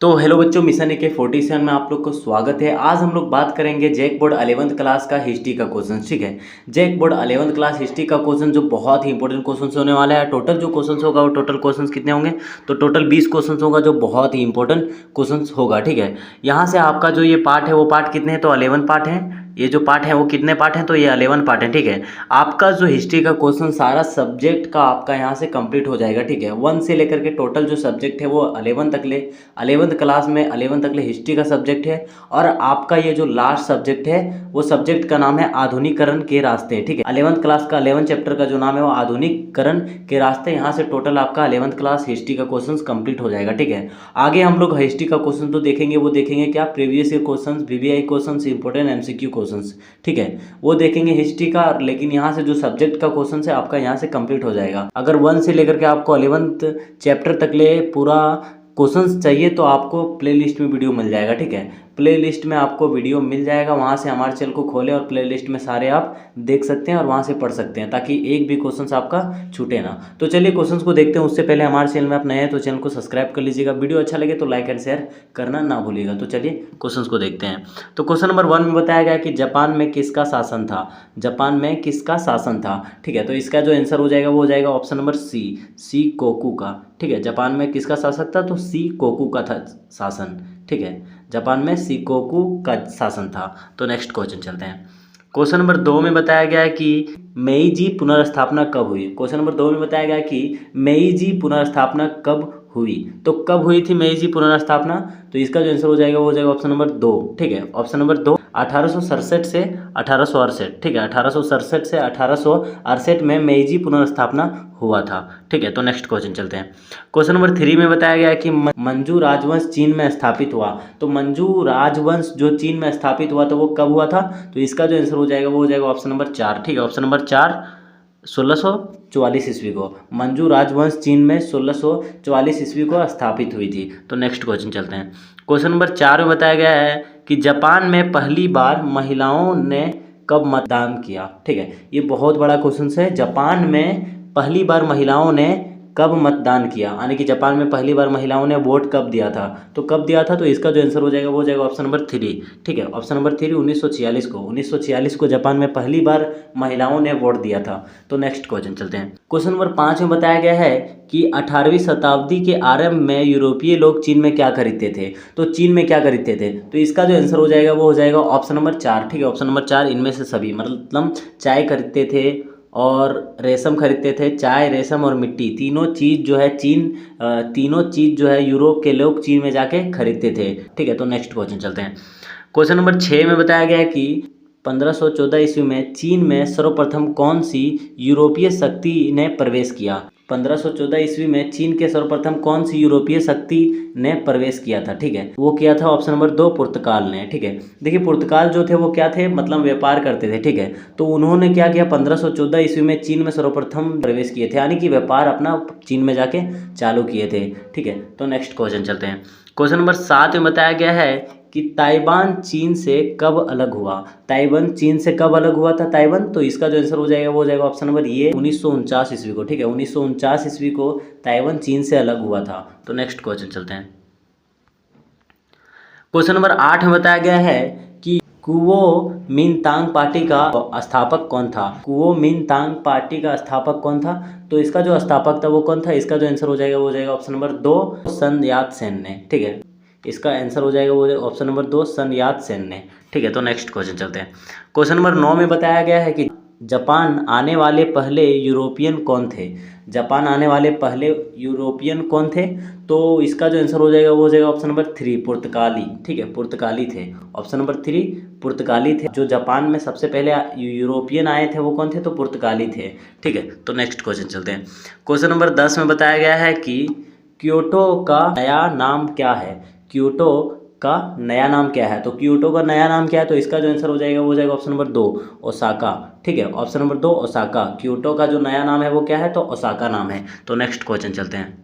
तो हेलो बच्चों, मिशन ए के 47 में आप लोग को स्वागत है। आज हम लोग बात करेंगे जैक बोर्ड 11th क्लास का हिस्ट्री का क्वेश्चन। ठीक है, JAC board 11th class history का क्वेश्चन जो बहुत ही इंपॉर्टेंट क्वेश्चन होने वाला है। टोटल जो क्वेश्चन होगा वो टोटल क्वेश्चन कितने होंगे, तो टोटल 20 क्वेश्चन होगा जो बहुत ही इंपॉर्टेंट क्वेश्चन होगा। ठीक है, यहाँ से आपका जो ये पार्ट है वो पार्ट कितने हैं, तो 11 पार्ट है। ये जो पार्ट है वो कितने पार्ट हैं, तो ये 11 पार्ट है। ठीक है, आपका जो हिस्ट्री का क्वेश्चन सारा सब्जेक्ट का आपका यहाँ से कंप्लीट हो जाएगा। ठीक है, 1 से लेकर के टोटल जो सब्जेक्ट है वो 11 तक ले, 11th क्लास में 11 तक ले हिस्ट्री का सब्जेक्ट है। और आपका ये जो लास्ट सब्जेक्ट है वो सब्जेक्ट का नाम है आधुनिकीकरण के रास्ते। ठीक है, 11th क्लास का 11 चैप्टर का जो नाम है वो आधुनिकीकरण के रास्ते। यहाँ से टोटल आपका 11th क्लास हिस्ट्री का क्वेश्चन कंप्लीट हो जाएगा। ठीक है, आगे हम लोग हिस्ट्री का क्वेश्चन तो देखेंगे, वो देखेंगे क्या, previous year question, VVI question, important MCQ question. ठीक है, वो देखेंगे हिस्ट्री का। लेकिन यहाँ से जो सब्जेक्ट का क्वेश्चन है आपका यहाँ से कंप्लीट हो जाएगा। अगर 1 से लेकर के आपको 11th चैप्टर तक ले पूरा क्वेश्चंस चाहिए तो आपको प्लेलिस्ट में वीडियो मिल जाएगा। ठीक है, प्लेलिस्ट में आपको वीडियो मिल जाएगा, वहाँ से हमारे चैनल को खोलें और प्लेलिस्ट में सारे आप देख सकते हैं और वहाँ से पढ़ सकते हैं, ताकि एक भी क्वेश्चंस आपका छूटे ना। तो चलिए क्वेश्चंस को देखते हैं। उससे पहले हमारे चैनल में आप नए हैं तो चैनल को सब्सक्राइब कर लीजिएगा। वीडियो अच्छा लगे तो लाइक एंड शेयर करना ना भूलिएगा। तो चलिए क्वेश्चंस को देखते हैं। तो क्वेश्चन नंबर 1 में बताया गया कि जापान में किसका शासन था। जापान में किसका शासन था। ठीक है, तो इसका जो आंसर हो जाएगा वो हो जाएगा ऑप्शन नंबर सी कोकू का। ठीक है, जापान में किसका शासक था, तो सी कोकू का था शासन। ठीक है, जापान में शिकोकू का शासन था। तो नेक्स्ट क्वेश्चन चलते हैं। क्वेश्चन नंबर 2 में बताया गया है कि मेईजी पुनर्स्थापना कब हुई। क्वेश्चन नंबर 2 में बताया गया है कि मेईजी पुनर्स्थापना कब हुई। तो कब हुई थी मेईजी पुनर्स्थापना, तो इसका जो आंसर हो जाएगा वो हो जाएगा ऑप्शन नंबर 2। ठीक है, ऑप्शन नंबर 2 1867 से 1868। ठीक है, 1867 से 1868 में मेईजी पुनर्स्थापना हुआ था। ठीक है, तो नेक्स्ट क्वेश्चन चलते हैं। क्वेश्चन नंबर 3 में बताया गया है कि मंजू राजवंश चीन में स्थापित हुआ। तो मंजू राजवंश जो चीन में स्थापित हुआ तो वो कब हुआ था, तो इसका जो आंसर हो जाएगा वो हो जाएगा ऑप्शन नंबर 4। ठीक है, ऑप्शन नंबर 4 1644 ईस्वी को मंजू राजवंश चीन में 1644 ईस्वी को स्थापित हुई थी। तो नेक्स्ट क्वेश्चन चलते हैं। क्वेश्चन नंबर 4 में बताया गया है कि जापान में पहली बार महिलाओं ने कब मतदान किया। ठीक है, ये बहुत बड़ा क्वेश्चन है। जापान में पहली बार महिलाओं ने कब मतदान किया, यानी कि जापान में पहली बार महिलाओं ने वोट कब दिया था, तो कब दिया था, तो इसका जो आंसर हो जाएगा वो हो जाएगा ऑप्शन नंबर 3। ठीक है, ऑप्शन नंबर 3 1946 को जापान में पहली बार महिलाओं ने वोट दिया था। तो नेक्स्ट क्वेश्चन चलते हैं। क्वेश्चन नंबर 5 में बताया गया है कि 18वीं शताब्दी के आरंभ में यूरोपीय लोग चीन में क्या खरीदते थे। तो चीन में क्या खरीदते थे, तो इसका जो आंसर हो जाएगा वो हो जाएगा ऑप्शन नंबर 4। ठीक है, ऑप्शन नंबर 4 इनमें से सभी, मतलब चाय खरीदते थे और रेशम खरीदते थे। चाय, रेशम और मिट्टी, तीनों चीज़ जो है तीनों चीज़ जो है यूरोप के लोग चीन में जाके खरीदते थे। ठीक है, तो नेक्स्ट क्वेश्चन चलते हैं। क्वेश्चन नंबर 6 में बताया गया है कि 1514 ईस्वी में चीन में सर्वप्रथम कौन सी यूरोपीय शक्ति ने प्रवेश किया। 1514 ईस्वी में चीन के सर्वप्रथम कौन सी यूरोपीय शक्ति ने प्रवेश किया था। ठीक है, वो किया था ऑप्शन नंबर 2 पुर्तगाल ने। ठीक है, देखिए पुर्तगाल जो थे वो क्या थे, मतलब व्यापार करते थे। ठीक है, तो उन्होंने क्या किया, 1514 ईस्वी में चीन में सर्वप्रथम प्रवेश किए थे, यानी कि व्यापार अपना चीन में जाके चालू किए थे। ठीक है, तो नेक्स्ट क्वेश्चन चलते हैं। क्वेश्चन नंबर 7 में बताया गया है कि ताइवान चीन से कब अलग हुआ। ताइवान चीन से कब अलग हुआ था ताइवान, तो इसका जो आंसर हो जाएगा वो हो जाएगा ऑप्शन नंबर ये 1949 ईस्वी को। ठीक है, 1949 ईस्वी को ताइवान चीन से अलग हुआ था। तो नेक्स्ट क्वेश्चन चलते हैं। क्वेश्चन नंबर 8 में बताया गया है कि कुओमिंतांग पार्टी का स्थापक कौन था। कुओमिंतांग पार्टी का स्थापक कौन था, तो इसका जो स्थापक था वो कौन था, इसका जो आंसर हो जाएगा वो हो जाएगा ऑप्शन नंबर 2 सन यात सेन ने। ठीक है, इसका आंसर हो जाएगा वो ऑप्शन नंबर 2 सन यात सेन ने। ठीक है, तो नेक्स्ट क्वेश्चन चलते हैं। क्वेश्चन नंबर 9 में बताया गया है कि जापान आने वाले पहले यूरोपियन कौन थे। जापान आने वाले पहले यूरोपियन कौन थे, तो इसका जो आंसर हो जाएगा वो हो जाएगा ऑप्शन नंबर 3 पुर्तगाली। ठीक है, पुर्तगाली थे। ऑप्शन नंबर 3 पुर्तगाली थे। जो जापान में सबसे पहले यूरोपियन आए थे वो कौन थे, तो पुर्तगाली थे। ठीक है, तो नेक्स्ट क्वेश्चन चलते हैं। क्वेश्चन नंबर 10 में बताया गया है कि क्योटो का नया नाम क्या है। क्योटो का नया नाम क्या है, तो क्योटो का नया नाम क्या है, तो इसका जो आंसर हो जाएगा वो हो जाएगा ऑप्शन नंबर 2 ओसाका। ठीक है, ऑप्शन नंबर 2 ओसाका। क्योटो का जो नया नाम है वो क्या है, तो ओसाका नाम है। तो नेक्स्ट क्वेश्चन चलते हैं।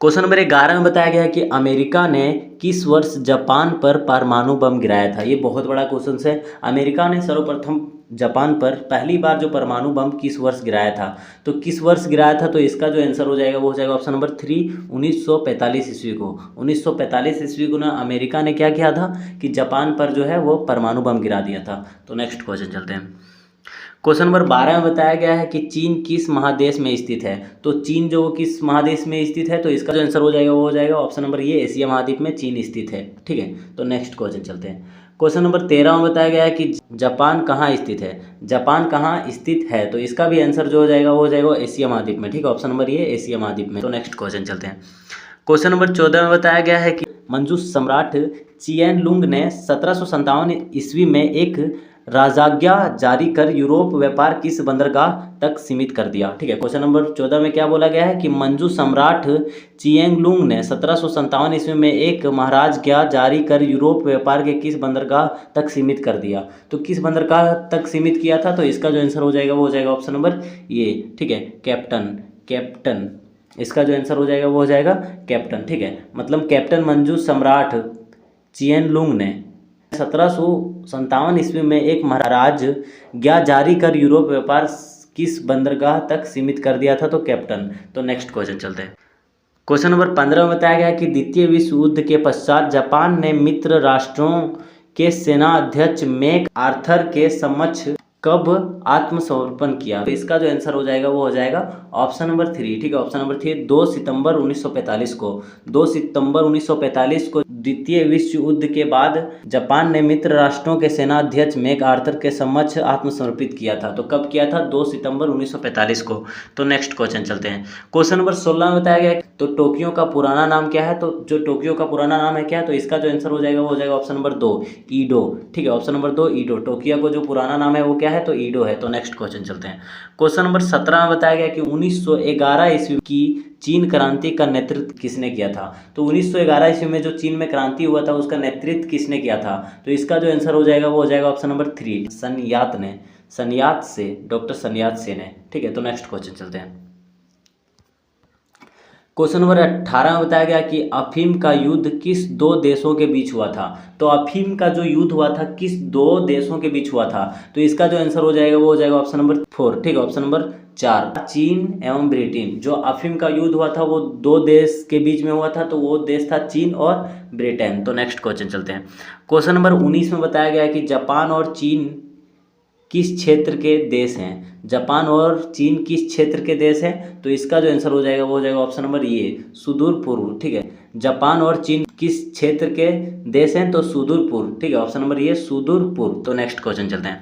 क्वेश्चन नंबर 11 में बताया गया है कि अमेरिका ने किस वर्ष जापान पर परमाणु बम गिराया था। ये बहुत बड़ा क्वेश्चन है। अमेरिका ने सर्वप्रथम जापान पर पहली बार जो परमाणु बम किस वर्ष गिराया था, तो किस वर्ष गिराया था, तो इसका जो आंसर हो जाएगा वो हो जाएगा ऑप्शन नंबर 3, 1945 ईस्वी को। 1945 ईस्वी को ना अमेरिका ने क्या किया था कि जापान पर जो है वो परमाणु बम गिरा दिया था। तो नेक्स्ट क्वेश्चन चलते हैं। क्वेश्चन नंबर 12 में बताया गया है कि चीन किस महादेश में स्थित है। तो चीन जो किस महादेश में स्थित है, तो इसका जो आंसर हो जाएगा वो हो जाएगा ऑप्शन नंबर ये, एशिया महाद्वीप में चीन स्थित है। ठीक है, तो नेक्स्ट क्वेश्चन चलते हैं। क्वेश्चन नंबर 13 में बताया गया है कि जापान कहाँ स्थित है। जापान कहाँ स्थित है, तो इसका भी आंसर जो हो जाएगा वो हो जाएगा एशिया महाद्वीप में। ठीक है, ऑप्शन नंबर ये, एशिया महाद्वीप में। तो नेक्स्ट क्वेश्चन चलते हैं। क्वेश्चन नंबर 14 में बताया गया है कि मंजू सम्राट चिएन लुंग ने 1757 ईस्वी में एक राजाज्ञा जारी कर यूरोप व्यापार किस बंदरगाह तक सीमित कर दिया। ठीक है, क्वेश्चन नंबर 14 में क्या बोला गया है कि मंजू सम्राट चिएंग लुंग ने 1757 ईस्वी में एक महाराजज्ञा जारी कर यूरोप व्यापार के किस बंदरगाह तक सीमित कर दिया। तो किस बंदरगाह तक सीमित किया था, तो इसका जो आंसर हो जाएगा वो हो जाएगा ऑप्शन नंबर ये। ठीक है, कैप्टन इसका जो आंसर हो जाएगा वो हो जाएगा कैप्टन। ठीक है, मतलब कैप्टन मंजू सम्राट चिएन लुंग ने 1757 ईस्वी में एक महाराजज्ञा जारी कर यूरोप व्यापार किस बंदरगाह तक सीमित कर दिया था, तो कैप्टन। तो नेक्स्ट क्वेश्चन चलते हैं। क्वेश्चन नंबर 15 में बताया गया कि द्वितीय विश्व युद्ध के पश्चात जापान ने मित्र राष्ट्रों के सेना अध्यक्ष मैक आर्थर के समक्ष कब आत्मसमर्पण किया। तो इसका जो आंसर हो जाएगा वो हो जाएगा ऑप्शन नंबर 3। ठीक है, ऑप्शन नंबर 3, 2 सितंबर 1945 को। 2 सितंबर 1945 को द्वितीय विश्व युद्ध के बाद जापान ने मित्र राष्ट्रों के सेना अध्यक्ष मैक आर्थर के समक्ष आत्मसमर्पित किया था। तो कब किया था, 2 सितंबर 1945 को। तो नेक्स्ट क्वेश्चन चलते हैं। क्वेश्चन नंबर 16 में बताया गया तो टोक्यो का पुराना नाम क्या है। तो जो टोक्यो का पुराना नाम है क्या, तो इसका जो आंसर हो जाएगा वो हो जाएगा ऑप्शन नंबर 2, ईडो। ठीक है, ऑप्शन नंबर 2, ईडो। टोक्यो को जो पुराना नाम है वो क्या है, तो ईडो है। तो नेक्स्ट क्वेश्चन चलते हैं। क्वेश्चन नंबर 17 में बताया गया कि 1911 ईस्वी की चीन क्रांति का नेतृत्व किसने किया था। तो 1911 ईस्वी में जो चीन में क्रांति हुआ था उसका नेतृत्व किसने किया था, तो इसका जो आंसर हो जाएगा वो हो जाएगा ऑप्शन नंबर 3, सनयात ने। सनयात से, डॉक्टर सनयात से ने। ठीक है, तो नेक्स्ट क्वेश्चन चलते हैं। क्वेश्चन नंबर 18 में बताया गया कि अफीम का युद्ध किस 2 देशों के बीच हुआ था। तो अफीम का जो युद्ध हुआ था किस 2 देशों के बीच हुआ था, तो इसका जो आंसर हो जाएगा वो हो जाएगा ऑप्शन नंबर 4। ठीक है, ऑप्शन नंबर 4, चीन एवं ब्रिटेन। जो अफीम का युद्ध हुआ था वो 2 देश के बीच में हुआ था, तो वो देश था चीन और ब्रिटेन। तो नेक्स्ट क्वेश्चन चलते हैं। क्वेश्चन नंबर 19 में बताया गया कि जापान और चीन किस क्षेत्र के देश हैं। जापान और चीन किस क्षेत्र के देश हैं, तो इसका जो आंसर हो जाएगा वो हो जाएगा ऑप्शन नंबर ये, सुदूर पूर्व। ठीक है, जापान और चीन किस क्षेत्र के देश हैं, तो सुदूर पूर्व। ठीक है, ऑप्शन नंबर ये, सुदूर पूर्व। तो नेक्स्ट क्वेश्चन चलते हैं।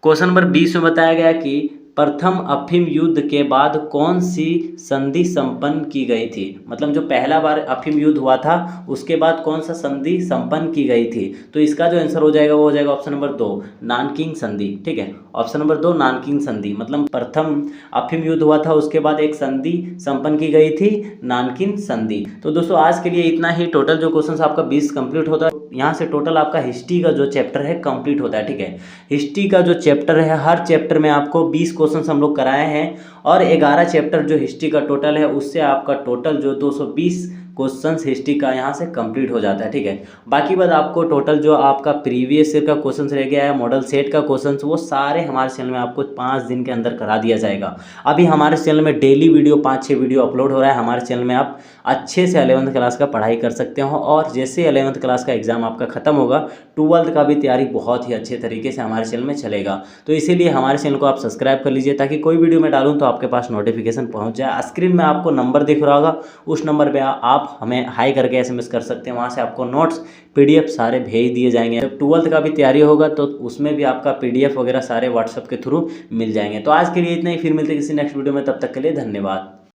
क्वेश्चन नंबर 20 में बताया गया कि प्रथम अफीम युद्ध के बाद कौन सी संधि संपन्न की गई थी। मतलब जो पहला बार अफीम युद्ध हुआ था उसके बाद कौन सा संधि संपन्न की गई थी, तो इसका जो आंसर हो जाएगा वो हो जाएगा ऑप्शन नंबर 2, नानकिंग संधि। ठीक है, ऑप्शन नंबर 2, नानकिंग संधि। मतलब प्रथम अफीम युद्ध हुआ था उसके बाद एक संधि संपन्न की गई थी, नानकिंग संधि। तो दोस्तों आज के लिए इतना ही। टोटल जो क्वेश्चन आपका 20 कंप्लीट होता है। यहाँ से टोटल आपका हिस्ट्री का जो चैप्टर है कंप्लीट होता है। ठीक है, हिस्ट्री का जो चैप्टर है हर चैप्टर में आपको 20 क्वेश्चंस हम लोग कराए हैं और 11 चैप्टर जो हिस्ट्री का टोटल है उससे आपका टोटल जो 220 क्वेश्चंस हिस्ट्री का यहाँ से कंप्लीट हो जाता है। ठीक है, बाकी बात आपको टोटल जो आपका प्रीवियस ईयर का क्वेश्चंस रह गया है, मॉडल सेट का क्वेश्चंस, वो सारे हमारे चैनल में आपको 5 दिन के अंदर करा दिया जाएगा। अभी हमारे चैनल में डेली वीडियो 5-6 वीडियो अपलोड हो रहा है। हमारे चैनल में आप अच्छे से 11th क्लास का पढ़ाई कर सकते हो और जैसे 11th क्लास का एग्जाम आपका खत्म होगा 12th का भी तैयारी बहुत ही अच्छे तरीके से हमारे चैनल में चलेगा। तो इसीलिए हमारे चैनल को आप सब्सक्राइब कर लीजिए ताकि कोई वीडियो मैं डालूँ तो आपके पास नोटिफिकेशन पहुँच जाए। स्क्रीन में आपको नंबर दिख रहा होगा, उस नंबर पर आप हमें हाई करके SMS कर सकते हैं। वहाँ से आपको नोट्स PDF सारे भेज दिए जाएंगे। जब 12th का भी तैयारी होगा तो उसमें भी आपका PDF वगैरह सारे WhatsApp के थ्रू मिल जाएंगे। तो आज के लिए इतना ही, फिर मिलते हैं किसी नेक्स्ट वीडियो में। तब तक के लिए धन्यवाद।